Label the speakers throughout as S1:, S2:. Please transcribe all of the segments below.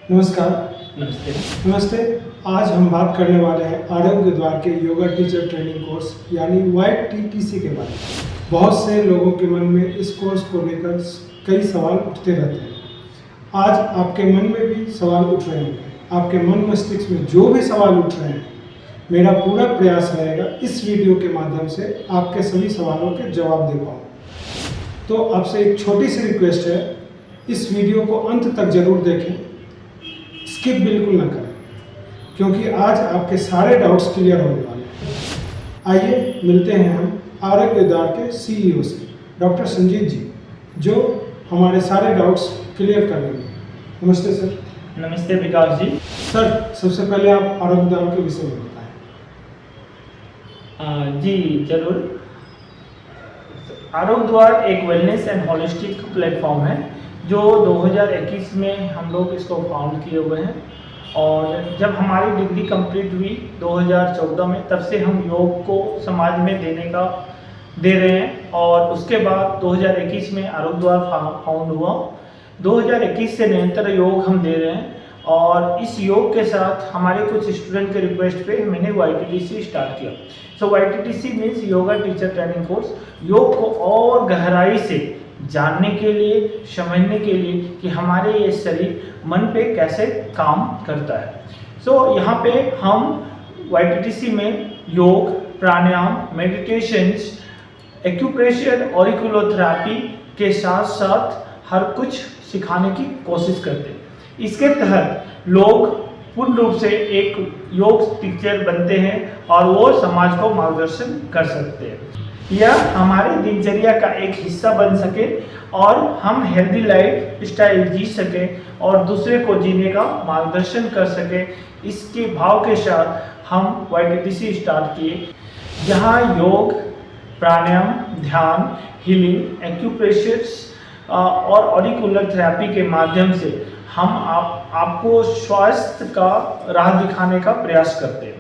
S1: नमस्कार।
S2: नमस्ते।
S1: नमस्ते। आज हम बात करने वाले हैं आरोग्य द्वार के योगा टीचर ट्रेनिंग कोर्स यानी YTTC के बारे में। बहुत से लोगों के मन में इस कोर्स को लेकर कई सवाल उठते रहते हैं। आज आपके मन में भी सवाल उठ रहे होंगे। आपके मन मस्तिष्क में जो भी सवाल उठ रहे हैं, मेरा पूरा प्रयास रहेगा इस वीडियो के माध्यम से आपके सभी सवालों के जवाब दे पाऊँ। तो आपसे एक छोटी सी रिक्वेस्ट है, इस वीडियो को अंत तक जरूर देखें, स्किप बिल्कुल ना करें, क्योंकि आज आपके सारे डाउट्स क्लियर होने वाले हैं। आइए मिलते हैं हम आरोग्य द्वार के CEO से, डॉक्टर संजीत जी, जो हमारे सारे डाउट्स क्लियर कर देंगे। नमस्ते सर।
S2: नमस्ते विकास जी।
S1: सर, सबसे पहले आप आरोग्य द्वार के विषय में बताएं।
S2: जी जरूर। आरोग्य द्वार एक वेलनेस एंड होलिस्टिक प्लेटफॉर्म है जो 2021 में हम लोग इसको फाउंड किए हुए हैं, और जब हमारी डिग्री कंप्लीट हुई 2014 में, तब से हम योग को समाज में दे रहे हैं। और उसके बाद 2021 में आरोग्य द्वार फाउंड हुआ। 2021 से निरंतर योग हम दे रहे हैं, और इस योग के साथ हमारे कुछ स्टूडेंट के रिक्वेस्ट पे मैंने YTTC स्टार्ट किया। सो YTTC means yoga teacher training course. योग को और गहराई से जानने के लिए, समझने के लिए कि हमारे ये शरीर मन पे कैसे काम करता है। सो यहाँ पे हम YTTC में योग, प्राणायाम, मेडिटेशंस, एक्यूप्रेशर, ऑरिकुलोथेरेपी के साथ साथ हर कुछ सिखाने की कोशिश करते हैं। इसके तहत लोग पूर्ण रूप से एक योग टीचर बनते हैं और वो समाज को मार्गदर्शन कर सकते हैं। यह हमारे दिनचर्या का एक हिस्सा बन सके और हम हेल्दी लाइफ स्टाइल जी सके और दूसरे को जीने का मार्गदर्शन कर सके। इसके भाव के साथ हम YTTC स्टार्ट किए, जहाँ योग, प्राणायाम, ध्यान, हीलिंग, एक्यूप्रेशर्स और ऑरिकुलर थेरेपी के माध्यम से हम आपको स्वास्थ्य का राह दिखाने का प्रयास करते हैं।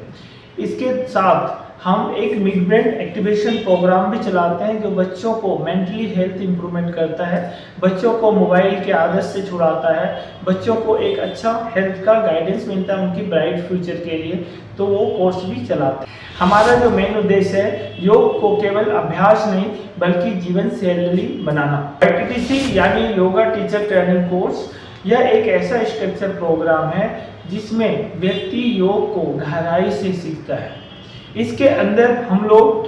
S2: इसके साथ हम एक मिड ब्रेन एक्टिवेशन प्रोग्राम भी चलाते हैं, जो बच्चों को मेंटली हेल्थ इंप्रूवमेंट करता है, बच्चों को मोबाइल के आदत से छुड़ाता है, बच्चों को एक अच्छा हेल्थ का गाइडेंस मिलता है उनकी ब्राइट फ्यूचर के लिए। तो वो कोर्स भी चलाते हैं। हमारा जो मेन उद्देश्य है, योग को केवल अभ्यास नहीं बल्कि जीवन शैली बनाना। YTTC यानी योगा टीचर ट्रेनिंग कोर्स, यह एक ऐसा स्ट्रक्चर प्रोग्राम है जिसमें व्यक्ति योग को गहराई से सीखता है। इसके अंदर हम लोग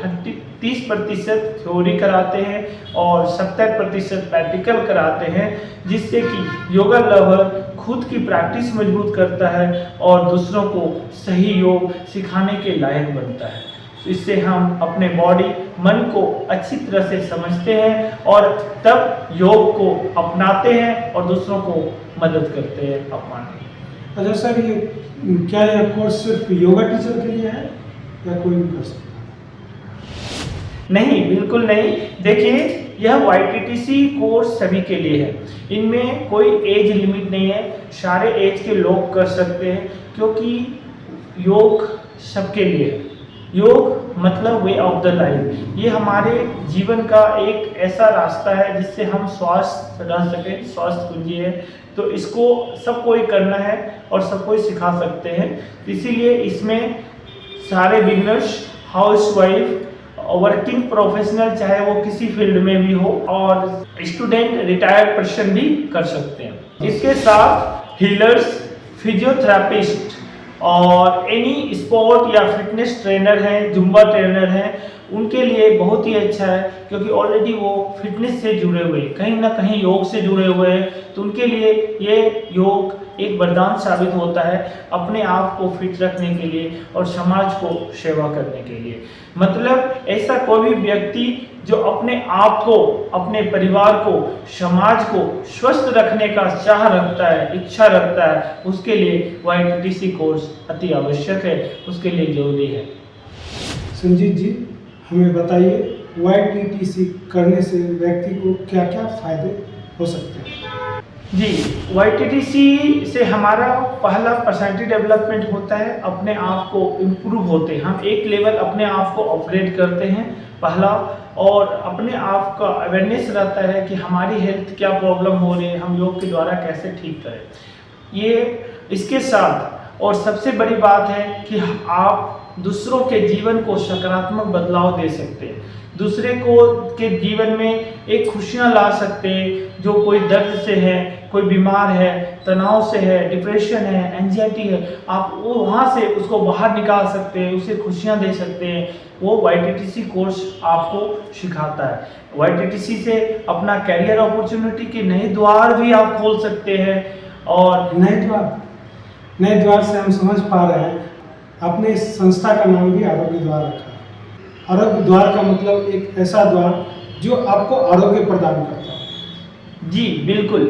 S2: 30% थ्योरी कराते हैं और 70% प्रैक्टिकल कराते हैं, जिससे कि योगा लवर खुद की प्रैक्टिस मजबूत करता है और दूसरों को सही योग सिखाने के लायक बनता है। इससे हम अपने बॉडी, मन को अच्छी तरह से समझते हैं और तब योग को अपनाते हैं और दूसरों को मदद करते हैं अपनाने।
S1: अच्छा सर, ये क्या यह कोर्स सिर्फ योगा टीचर के लिए है या कोई भी कर सकता है?
S2: नहीं, बिल्कुल नहीं। देखिए, यह YTTC कोर्स सभी के लिए है। इनमें कोई एज लिमिट नहीं है, सारे एज के लोग कर सकते हैं, क्योंकि योग सबके लिए है। योग मतलब वे ऑफ द लाइफ। ये हमारे जीवन का एक ऐसा रास्ता है जिससे हम स्वस्थ रह सकें, स्वस्थ कुंजी है। तो इसको सब कोई करना है और सब कोई सिखा सकते हैं। इसीलिए इसमें सारे बिगनर्स, हाउसवाइफ, वर्किंग प्रोफेशनल, चाहे वो किसी फील्ड में भी हो, और स्टूडेंट, रिटायर्ड पर्सन भी कर सकते हैं। इसके साथ हीलर्स, फिजियोथेरापिस्ट और एनी स्पोर्ट या फिटनेस ट्रेनर हैं, जुम्बा ट्रेनर हैं, उनके लिए बहुत ही अच्छा है, क्योंकि ऑलरेडी वो फिटनेस से जुड़े हुए हैं, कहीं ना कहीं योग से जुड़े हुए हैं। तो उनके लिए ये योग एक वरदान साबित होता है अपने आप को फिट रखने के लिए और समाज को सेवा करने के लिए। मतलब ऐसा कोई भी व्यक्ति जो अपने आप को, अपने परिवार को, समाज को स्वस्थ रखने का चाह रखता है, इच्छा रखता है, उसके लिए YTTC कोर्स अति आवश्यक है, उसके लिए जरूरी है।
S1: संजीत जी, हमें बताइए YTTC करने से व्यक्ति को क्या क्या फायदे हो सकते हैं?
S2: जी, YTTC से हमारा पहला पर्सनैलिटी डेवलपमेंट होता है, अपने आप को इम्प्रूव होते हैं, हम एक लेवल अपने आप को अपग्रेड करते हैं पहला, और अपने आप का अवेयरनेस रहता है कि हमारी हेल्थ क्या प्रॉब्लम हो रही है, हम योग के द्वारा कैसे ठीक करें। ये इसके साथ और सबसे बड़ी बात है कि आप दूसरों के जीवन को सकारात्मक बदलाव दे सकते हैं, दूसरे को के जीवन में एक खुशियाँ ला सकते हैं। जो कोई दर्द से है, कोई बीमार है, तनाव से है, डिप्रेशन है, एंजाइटी है, आप वो वहाँ से उसको बाहर निकाल सकते हैं, उसे खुशियाँ दे सकते हैं। वो YTTC कोर्स आपको सिखाता है। YTTC से अपना कैरियर अपॉर्चुनिटी के नए द्वार भी आप खोल सकते हैं। और
S1: नए द्वार से हम समझ पा रहे हैं, आपने इस संस्था का नाम भी आरोग्य द्वार रखा है। आरोग्य द्वार का मतलब एक ऐसा द्वार जो आपको आरोग्य प्रदान करता है।
S2: जी बिल्कुल,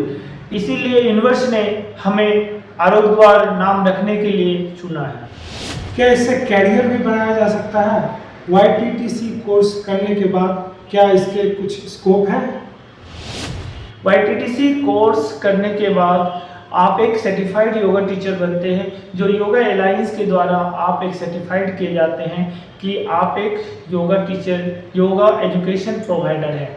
S2: इसीलिए यूनिवर्स ने हमें आरोग्य द्वार नाम रखने के लिए चुना है।
S1: क्या इससे कैरियर भी बनाया जा सकता है? YTTC कोर्स करने के बाद क्या इसके कुछ स्कोप हैं?
S2: YTTC कोर्स करने के बाद आप एक सर्टिफाइड योगा टीचर बनते हैं, जो योगा अलायंस के द्वारा आप एक सर्टिफाइड किए जाते हैं कि आप एक yoga teacher, yoga education provider हैं।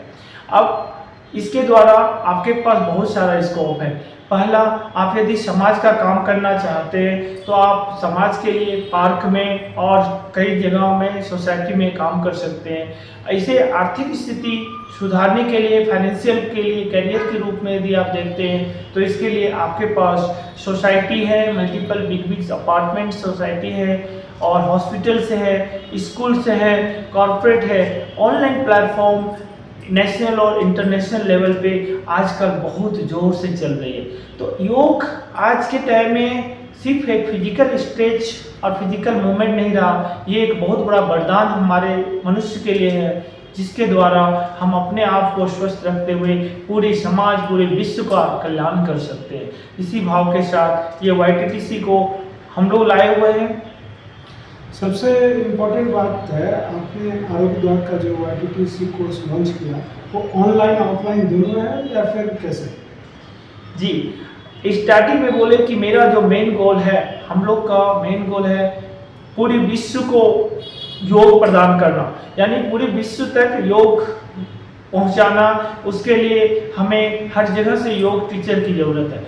S2: अब इसके द्वारा आपके पास बहुत सारा स्कोप है। पहला, आप यदि समाज का काम करना चाहते हैं तो आप समाज के लिए पार्क में और कई जगहों में सोसाइटी में काम कर सकते हैं। ऐसे आर्थिक स्थिति सुधारने के लिए, फाइनेंशियल के लिए, करियर के रूप में यदि आप देखते हैं तो इसके लिए आपके पास सोसाइटी है, मल्टीपल बिग अपार्टमेंट सोसाइटी है, और हॉस्पिटल से है, स्कूल से है, कॉर्पोरेट है, ऑनलाइन प्लेटफॉर्म नेशनल और इंटरनेशनल लेवल पे आजकल बहुत जोर से चल रही है। तो योग आज के टाइम में सिर्फ एक फिजिकल स्ट्रेच और फिजिकल मूवमेंट नहीं रहा, ये एक बहुत बड़ा वरदान हमारे मनुष्य के लिए है, जिसके द्वारा हम अपने आप को स्वस्थ रखते हुए पूरे समाज, पूरे विश्व का कल्याण कर सकते हैं। इसी भाव के साथ ये YTTC को हम लोग लाए हुए हैं।
S1: सबसे इम्पोर्टेंट बात है, आपने आरोग्य द्वार का जो YTTC कोर्स लॉन्च किया वो ऑनलाइन ऑफलाइन दोनों है या फिर कैसे?
S2: जी, स्टार्टिंग में बोले कि मेरा जो मेन गोल है, हम लोग का मेन गोल है पूरे विश्व को योग प्रदान करना, यानी पूरे विश्व तक योग पहुंचाना। उसके लिए हमें हर जगह से योग टीचर की ज़रूरत है,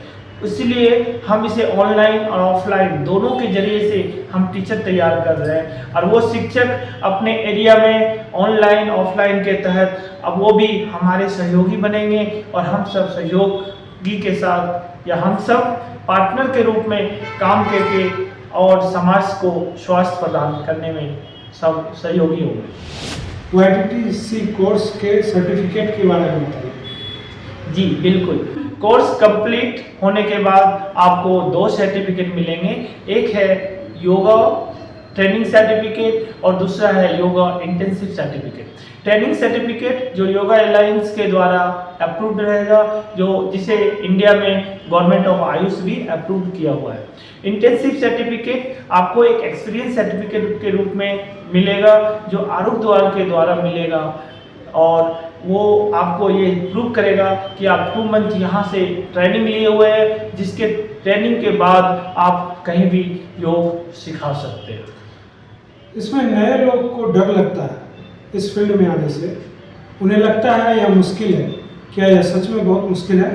S2: इसलिए हम इसे ऑनलाइन और ऑफलाइन दोनों के जरिए से हम टीचर तैयार कर रहे हैं। और वो शिक्षक अपने एरिया में ऑनलाइन ऑफलाइन के तहत अब वो भी हमारे सहयोगी बनेंगे, और हम सब सहयोगी के साथ या हम सब पार्टनर के रूप में काम करके और समाज को स्वास्थ्य प्रदान करने में सब सहयोगी होंगे।
S1: YTTC कोर्स के सर्टिफिकेट के बारे में बताइए।
S2: जी बिल्कुल, कोर्स कंप्लीट होने के बाद आपको 2 सर्टिफिकेट मिलेंगे। एक है योगा ट्रेनिंग सर्टिफिकेट और दूसरा है yoga intensive certificate. Training certificate जो योगा अलायंस के द्वारा अप्रूव्ड रहेगा, जो जिसे इंडिया में गवर्नमेंट ऑफ आयुष भी अप्रूव किया हुआ है। इंटेंसिव सर्टिफिकेट आपको एक एक्सपीरियंस सर्टिफिकेट के रूप में मिलेगा, जो आरोग्य द्वार के द्वारा मिलेगा, और वो आपको ये प्रूव करेगा कि आप 2 मंथ यहाँ से ट्रेनिंग लिए हुए हैं, जिसके ट्रेनिंग के बाद आप कहीं भी योग सिखा सकते हैं।
S1: इसमें नए लोग को डर लगता है इस फील्ड में आने से, उन्हें लगता है यह मुश्किल है। क्या यह सच में बहुत मुश्किल है?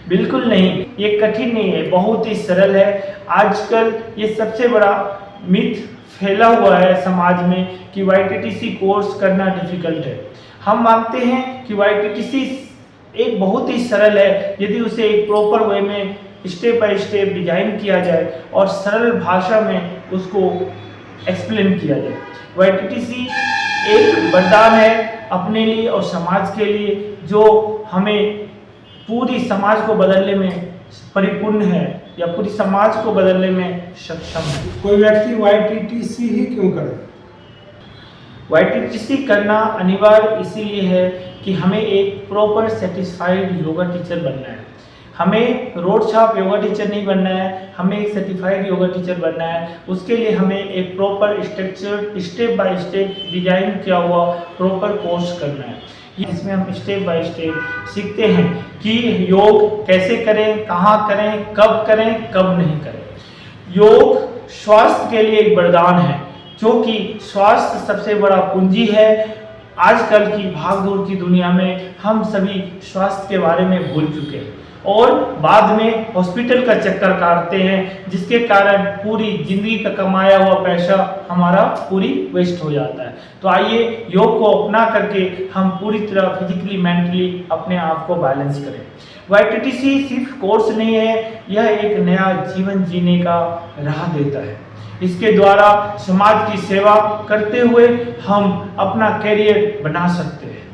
S2: बिल्कुल नहीं, ये कठिन नहीं है, बहुत ही सरल है। आजकल ये सबसे बड़ा मिथ फैला हुआ है समाज में कि YTTC कोर्स करना डिफिकल्ट है। हम मानते हैं कि YTTC एक बहुत ही सरल है, यदि उसे एक प्रॉपर वे में स्टेप बाय स्टेप डिजाइन किया जाए और सरल भाषा में उसको एक्सप्लेन किया जाए। YTTC एक वरदान है अपने लिए और समाज के लिए, जो हमें पूरी समाज को बदलने में परिपूर्ण है या पूरी समाज को बदलने में सक्षम है।
S1: कोई व्यक्ति YTTC ही क्यों करे?
S2: YTTC करना अनिवार्य इसीलिए है कि हमें एक प्रॉपर सेटिस्फाइड योगा टीचर बनना है। हमें रोड छाप योगा टीचर नहीं बनना है, हमें एक सर्टिफाइड योगा टीचर बनना है। उसके लिए हमें एक proper structure, step by step design किया हुआ प्रॉपर कोर्स करना है। इसमें हम स्टेप बाय स्टेप सीखते हैं कि योग कैसे करें, कहाँ करें, कब करें, कब नहीं करें। योग स्वास्थ्य के लिए एक वरदान है, जो कि स्वास्थ्य सबसे बड़ा पूंजी है। आजकल की भागदौड़ की दुनिया में हम सभी स्वास्थ्य के बारे में भूल चुके हैं, और बाद में हॉस्पिटल का चक्कर काटते हैं, जिसके कारण पूरी जिंदगी का कमाया हुआ पैसा हमारा पूरी वेस्ट हो जाता है। तो आइए योग को अपना करके हम पूरी तरह फिजिकली मेंटली अपने आप को बैलेंस करें। YTTC सिर्फ कोर्स नहीं है, यह एक नया जीवन जीने का राह देता है। इसके द्वारा समाज की सेवा करते हुए हम अपना करियर बना सकते हैं।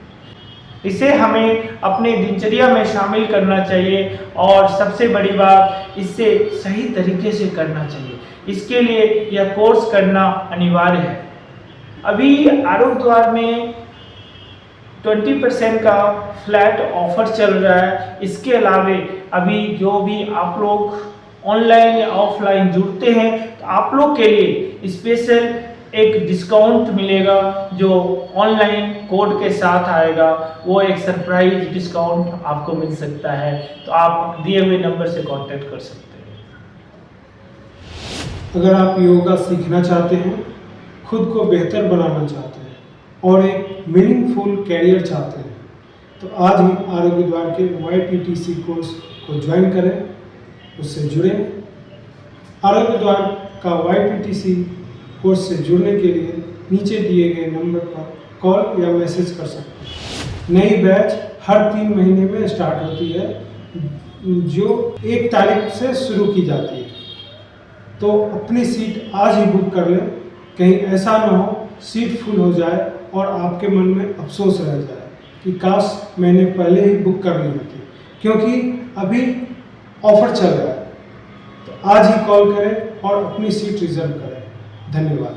S2: इसे हमें अपने दिनचर्या में शामिल करना चाहिए और सबसे बड़ी बात, इसे सही तरीके से करना चाहिए। इसके लिए यह कोर्स करना अनिवार्य है। अभी आरोग्य द्वार में 20% का फ्लैट ऑफर चल रहा है। इसके अलावे अभी जो भी आप लोग ऑनलाइन या ऑफलाइन जुड़ते हैं, तो आप लोग के लिए स्पेशल एक डिस्काउंट मिलेगा जो ऑनलाइन कोड के साथ आएगा। वो एक सरप्राइज डिस्काउंट आपको मिल सकता है, तो आप दिए हुए नंबर से कांटेक्ट कर सकते हैं।
S1: अगर आप योगा सीखना चाहते हैं, खुद को बेहतर बनाना चाहते हैं और एक मीनिंगफुल कैरियर चाहते हैं, तो आज ही आरोग्य द्वार के YTTC कोर्स को ज्वाइन करें, उससे जुड़ें। आरोग्य द्वार का YTTC कोर्स से जुड़ने के लिए नीचे दिए गए नंबर पर कॉल या मैसेज कर सकते हैं। नई बैच हर 3 महीने में स्टार्ट होती है, जो 1 तारीख से शुरू की जाती है। तो अपनी सीट आज ही बुक कर लें, कहीं ऐसा ना हो सीट फुल हो जाए और आपके मन में अफसोस रह जाए कि काश मैंने पहले ही बुक कर ली होती, क्योंकि अभी ऑफर चल रहा है। तो आज ही कॉल करें और अपनी सीट रिजर्व करें। धन्यवाद।